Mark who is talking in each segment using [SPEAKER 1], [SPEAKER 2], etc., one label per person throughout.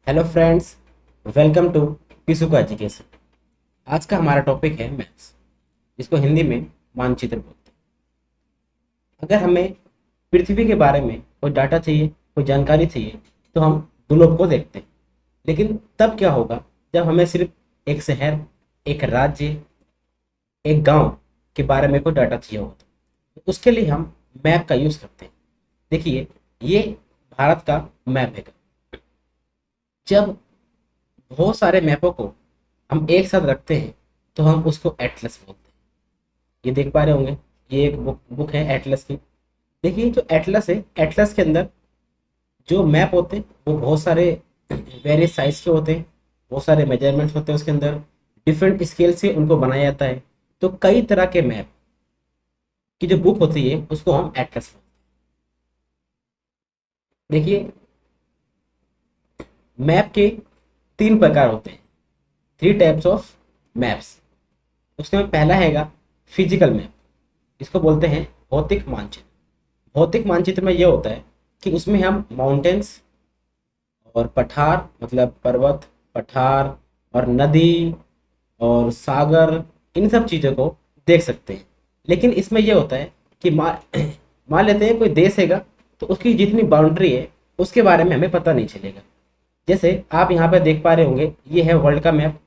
[SPEAKER 1] Hello friends, welcome to Pisuka education. आज का हमारा टॉपिक है मैप्स, जिसको हिंदी में मानचित्र बोलते हैं। अगर हमें पृथ्वी के बारे में कोई डाटा चाहिए, कोई जानकारी चाहिए, तो हम ग्लोब को देखते हैं। लेकिन तब क्या होगा जब हमें सिर्फ एक शहर, एक राज्य, एक गांव के बारे में कोई डाटा चाहिए होगा। तो उसके लिए हम मैप का यूज़ करते हैं। देखिए, ये भारत का मैप है। जब बहुत सारे मैपों को हम एक साथ रखते हैं तो हम उसको एटलस बोलते हैं। ये देख पा रहे होंगे, ये एक बुक है एटलस की। देखिए, जो एटलस है, एटलस के अंदर जो मैप होते हैं वो बहुत सारे वेरियस साइज के होते हैं, बहुत सारे मेजरमेंट्स होते हैं उसके अंदर, डिफरेंट स्केल से उनको बनाया जाता है। तो कई तरह के मैप की जो बुक होती है उसको हम एटलस बोलते हैं। देखिए, मैप के तीन प्रकार होते हैं, थ्री टाइप्स ऑफ मैप्स। उसमें पहला हैगा फिजिकल मैप, इसको बोलते हैं भौतिक मानचित्र। भौतिक मानचित्र में यह होता है कि उसमें हम माउंटेन्स और पठार, मतलब पर्वत, पठार और नदी और सागर, इन सब चीज़ों को देख सकते हैं। लेकिन इसमें यह होता है कि मान लेते हैं कोई देश हैगा, तो उसकी जितनी बाउंड्री है उसके बारे में हमें पता नहीं चलेगा। जैसे आप यहाँ पे देख पा रहे होंगे, ये है वर्ल्ड का मैप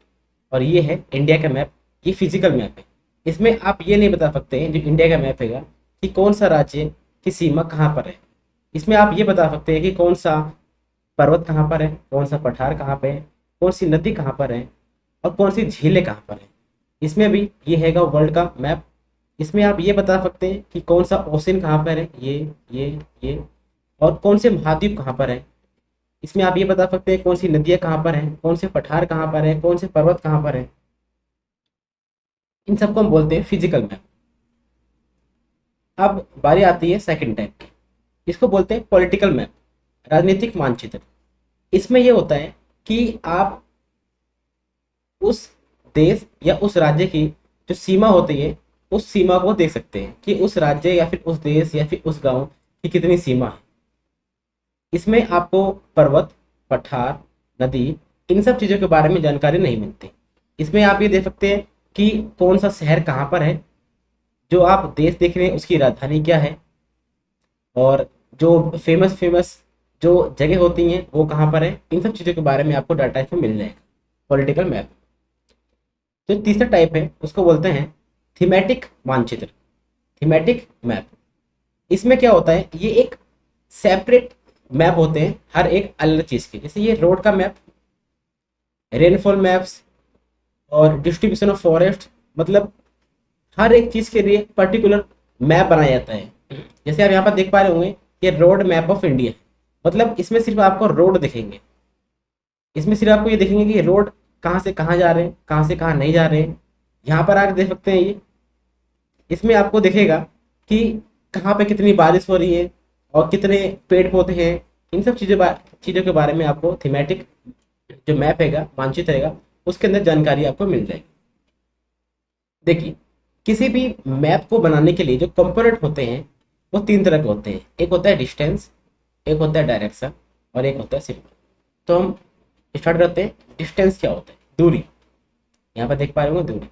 [SPEAKER 1] और ये है इंडिया का मैप। ये फिजिकल मैप है। इसमें आप ये नहीं बता सकते हैं, जो इंडिया का मैप हैगा, कि कौन सा राज्य की सीमा कहाँ पर है। इसमें आप ये बता सकते हैं कि कौन सा पर्वत कहाँ पर है, कौन सा पठार कहाँ पे है, कौन सी नदी कहाँ पर है और कौन सी झीलें कहाँ पर है। इसमें भी ये हैगा वर्ल्ड का मैप। इसमें आप ये बता सकते हैं कि कौन सा ओशन कहाँ पर है, ये और कौन से महाद्वीप कहाँ पर है। इसमें आप ये बता सकते हैं कौन सी नदियाँ कहाँ पर हैं, कौन से पठार कहाँ पर है, कौन से पर्वत कहाँ पर है। इन सबको हम बोलते हैं फिजिकल मैप। अब बारी आती है सेकंड टाइप की, इसको बोलते हैं पॉलिटिकल मैप, राजनीतिक मानचित्र। इसमें यह होता है कि आप उस देश या उस राज्य की जो सीमा होती है, उस सीमा को देख सकते हैं कि उस राज्य या फिर उस देश या फिर उस गांव की कितनी सीमा है। इसमें आपको पर्वत, पठार, नदी, इन सब चीज़ों के बारे में जानकारी नहीं मिलती। इसमें आप ये देख सकते हैं कि कौन सा शहर कहाँ पर है, जो आप देश देख रहे हैं उसकी राजधानी क्या है, और जो फेमस फेमस जो जगह होती हैं वो कहाँ पर है। इन सब चीज़ों के बारे में आपको डाटा इसमें मिल जाएगा पॉलिटिकल मैप। तो तीसरा टाइप है, उसको बोलते हैं थीमेटिक मानचित्र, थीमेटिक मैप। इसमें क्या होता है, ये एक सेपरेट मैप होते हैं हर एक अलग चीज़ के। जैसे ये रोड का मैप, रेनफॉल मैप्स और डिस्ट्रीब्यूशन ऑफ फॉरेस्ट, मतलब हर एक चीज़ के लिए पर्टिकुलर मैप बनाया जाता है। जैसे आप यहाँ पर देख पा रहे होंगे, ये रोड मैप ऑफ इंडिया है। मतलब इसमें सिर्फ आपको रोड दिखेंगे, इसमें सिर्फ आपको ये देखेंगे कि रोड कहाँ से कहाँ जा रहे हैं, कहाँ से कहाँ नहीं जा रहे हैं। यहाँ पर आकर देख सकते हैं, ये इसमें आपको दिखेगा कि कहाँ पे कितनी बारिश हो रही है और कितने पेड़ पौधे हैं। इन सब चीज़ों के बारे में आपको थीमेटिक जो मैप हैगा, मानचित्र रहेगा, उसके अंदर जानकारी आपको मिल जाएगी। देखिए, किसी भी मैप को बनाने के लिए जो कंपोनेंट होते हैं वो तीन तरह के होते हैं। एक होता है डिस्टेंस, एक होता है डायरेक्शन और एक होता है सिंबल। तो हम स्टार्ट करते हैं। डिस्टेंस क्या होता है? दूरी। यहाँ पर देख पा रहे होंगे दूरी।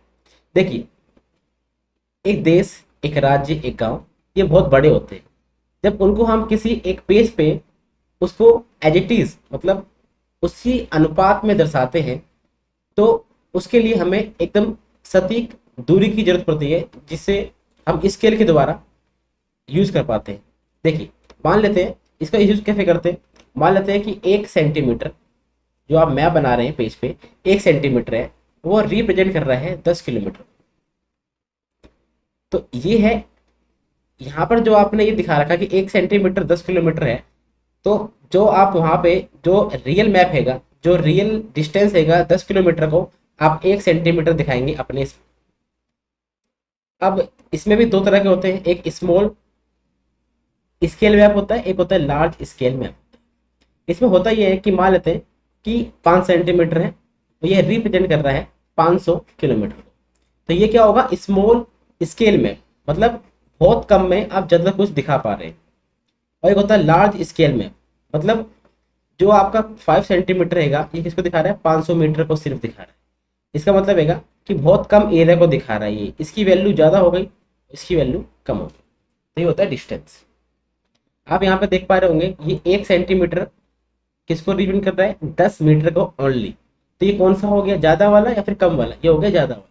[SPEAKER 1] देखिए, एक देश, एक राज्य, एक गांव, ये बहुत बड़े होते हैं। जब उनको हम किसी एक पेज पे उसको एज इट इज, मतलब उसी अनुपात में दर्शाते हैं, तो उसके लिए हमें एकदम सटीक दूरी की जरूरत पड़ती है, जिससे हम स्केल के द्वारा यूज कर पाते हैं। देखिए, मान लेते हैं इसका यूज कैसे करते हैं। मान लेते हैं कि 1 सेंटीमीटर, जो आप मैप बना रहे हैं पेज पे, 1 सेंटीमीटर है, वो रिप्रेजेंट कर रहा है 10 किलोमीटर। तो ये है, यहाँ पर जो आपने ये दिखा रखा कि 1 सेंटीमीटर 10 किलोमीटर है। तो जो आप वहाँ पे जो रियल मैप हैगा, जो रियल डिस्टेंस हैगा 10 किलोमीटर को, आप 1 सेंटीमीटर दिखाएंगे अपने अब इसमें भी दो तरह के होते हैं, एक स्मॉल स्केल मैप होता है, एक होता है लार्ज स्केल मैप। इसमें होता यह है कि मान लेते हैं कि 5 सेंटीमीटर है, तो ये रिप्रेजेंट कर रहा है 500 किलोमीटर। तो ये क्या होगा, स्मॉल स्केल मैप, मतलब बहुत कम में आप ज़्यादा कुछ दिखा पा रहे हैं। और एक होता है लार्ज स्केल मैप, मतलब जो आपका 5 सेंटीमीटर रहेगा ये किसको दिखा रहा है, 500 मीटर को सिर्फ दिखा रहा है। इसका मतलब है कि बहुत कम एरिया को दिखा रहा है ये, इसकी वैल्यू ज़्यादा हो गई, इसकी वैल्यू कम हो गई। तो ये होता है डिस्टेंस। आप यहाँ पे देख पा रहे होंगे ये 1 सेंटीमीटर किसको रिप्रेजेंट कर रहा है, 10 मीटर को ओनली। तो ये कौन सा हो गया, ज़्यादा वाला या फिर कम वाला, ये हो गया ज़्यादा वाला।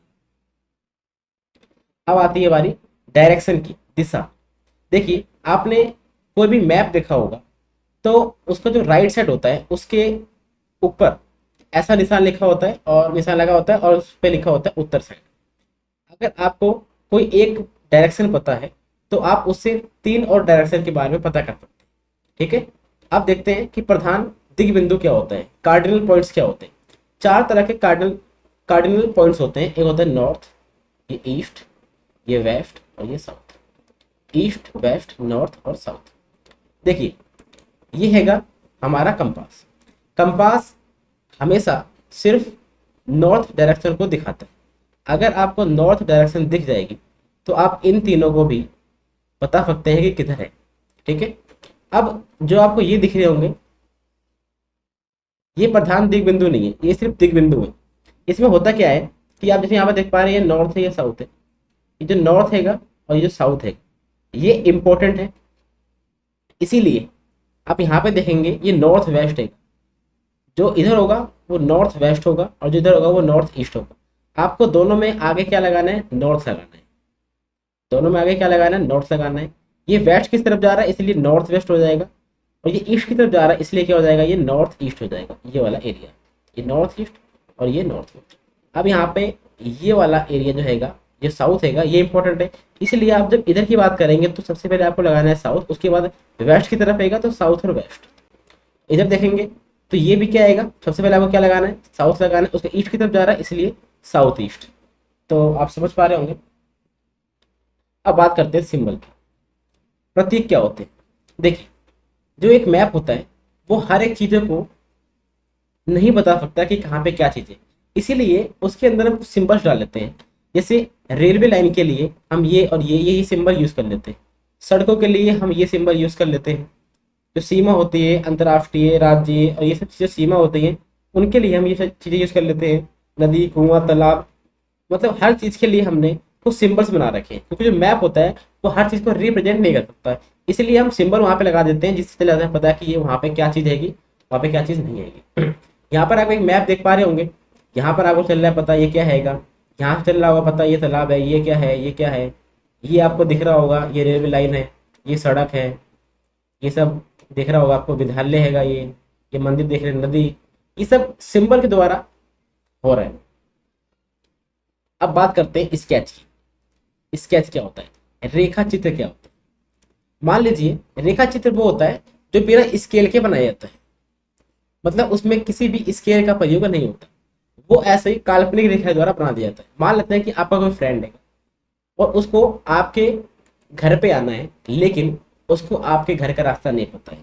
[SPEAKER 1] अब आती है बारी डायरेक्शन की, दिशा। देखिए आपने कोई भी मैप देखा होगा तो उसका जो राइट साइड होता है उसके ऊपर ऐसा निशान लिखा होता है और निशान लगा होता है और उस पर लिखा होता है उत्तर साइड। अगर आपको कोई एक डायरेक्शन पता है तो आप उससे 3 और डायरेक्शन के बारे में पता कर सकते हैं। ठीक है, अब देखते हैं कि प्रधान दिग् बिंदु क्या होता है, कार्डिनल पॉइंट्स क्या होते हैं। 4 तरह के कार्डिनल पॉइंट्स होते हैं। एक होता है नॉर्थ, ये ईस्ट, ये वेस्ट और ये साउथ। ईस्ट, वेस्ट, नॉर्थ और साउथ। देखिए ये हैगा हमारा कंपास। कंपास हमेशा सिर्फ नॉर्थ डायरेक्शन को दिखाता है। अगर आपको नॉर्थ डायरेक्शन दिख जाएगी तो आप इन तीनों को भी बता सकते हैं कि किधर है। ठीक है, अब जो आपको ये दिख रहे होंगे ये प्रधान दिग बिंदु नहीं है, ये सिर्फ दिग बिंदु है। इसमें होता क्या है कि आप जैसे यहाँ पर देख पा रहे हैं, ये नॉर्थ है, ये साउथ है। ये जो नॉर्थ हैगा और ये जो साउथ है ये इंपॉर्टेंट है, इसीलिए आप यहाँ पे देखेंगे ये नॉर्थ वेस्ट है। जो इधर होगा वो नॉर्थ वेस्ट होगा और जो इधर होगा वो नॉर्थ ईस्ट होगा। आपको दोनों में आगे क्या लगाना है, नॉर्थ लगाना है। दोनों में आगे क्या लगाना है, नॉर्थ लगाना है। ये वेस्ट किस तरफ जा रहा है इसलिए नॉर्थ वेस्ट हो जाएगा, और ये ईस्ट की तरफ जा रहा है इसलिए क्या हो जाएगा, ये नॉर्थ ईस्ट हो जाएगा। ये वाला एरिया, ये नॉर्थ ईस्ट और ये नॉर्थ वेस्ट। अब यहाँ पे ये वाला एरिया जो हैगा ये साउथ हैगा, ये इंपॉर्टेंट है। इसलिए आप जब इधर की बात करेंगे तो सबसे पहले आपको लगाना है साउथ, उसके बाद वेस्ट की तरफ आएगा तो साउथ और वेस्ट। इधर देखेंगे तो ये भी क्या आएगा, सबसे पहले आपको क्या लगाना है, साउथ लगाना है। उसके ईस्ट की तरफ जा रहा है इसलिए साउथ ईस्ट। तो आप समझ पा रहे होंगे। अब बात करते हैं सिंबल की। प्रतीक क्या होते हैं। देखिए जो एक मैप होता है वो हर एक चीज़ों को नहीं बता सकता कि कहाँ पे क्या चीज़ है, इसीलिए उसके अंदर हम कुछ सिंबल्स डाल लेते हैं। जैसे रेलवे लाइन के लिए हम ये और ये यही सिंबल यूज़ कर लेते हैं। सड़कों के लिए हम ये सिंबल यूज़ कर लेते हैं। जो सीमा होती है अंतर्राष्ट्रीय, राज्य और ये सब चीज़ें सीमा होती हैं उनके लिए हम ये सब चीज़ें यूज़ कर लेते हैं। नदी, कुआं, तालाब, मतलब हर चीज़ के लिए हमने कुछ सिंबल्स बना रखे हैं, क्योंकि जो मैप होता है वो हर चीज़ को रिप्रेजेंट नहीं कर सकता है। इसलिए हम सिंबल वहाँ पे लगा देते हैं जिससे चला पता है कि ये वहाँ पे क्या चीज़ हैगी, वहाँ पे क्या चीज़ नहीं हैगी। यहाँ पर आप एक मैप देख पा रहे होंगे, यहाँ पर आपको चल रहा है पता ये क्या हैगा, यहाँ से चल रहा होगा पता ये तालाब है, ये क्या है, ये क्या है। ये आपको दिख रहा होगा ये रेलवे लाइन है, ये सड़क है, ये सब दिख रहा होगा आपको, विद्यालय हैगा, ये मंदिर देख रहे हैं, नदी। ये सब सिंबल के द्वारा हो रहा है। अब बात करते हैं स्केच की। स्केच क्या होता है, रेखा चित्र क्या होता है। मान लीजिए रेखा चित्र वो होता है जो बिना स्केल के बनाया जाता है, मतलब उसमें किसी भी स्केल का प्रयोग नहीं होता। वो ऐसे ही काल्पनिक रेखा द्वारा बना दिया जाता है। मान लेते हैं कि आपका कोई फ्रेंड है और उसको आपके घर पे आना है, लेकिन उसको आपके घर का रास्ता नहीं पता है,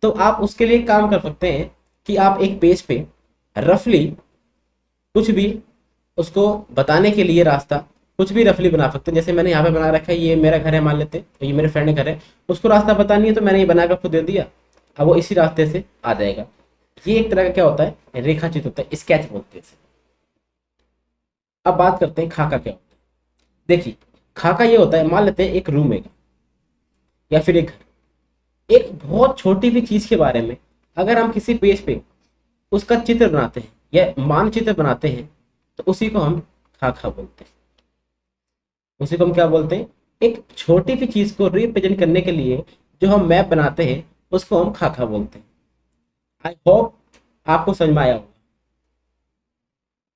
[SPEAKER 1] तो आप उसके लिए काम कर सकते हैं कि आप एक पेज पे रफली कुछ भी उसको बताने के लिए रास्ता कुछ भी रफली बना सकते हैं। जैसे मैंने यहाँ पे बना रखा है, ये मेरा घर है मान लेते हैं, तो ये मेरे फ्रेंड का घर है, उसको रास्ता पता नहीं है तो मैंने ये बना कर खुद दे दिया, अब वो इसी रास्ते से आ जाएगा। ये एक तरह का क्या होता है, रेखा चित्र होता है, स्केच बोलते हैं इसे। अब बात करते हैं खाका क्या होता है। देखिए खाका ये होता है, मान लेते हैं एक रूम है या फिर एक घर, एक बहुत छोटी भी चीज के बारे में अगर हम किसी पेज पे उसका चित्र बनाते हैं या मानचित्र बनाते हैं तो उसी को हम खाका बोलते हैं। उसी को हम क्या बोलते हैं, एक छोटी सी चीज को रिप्रेजेंट करने के लिए जो हम मैप बनाते हैं उसको हम खाका बोलते हैं। आई होप आपको समझ में आया होगा।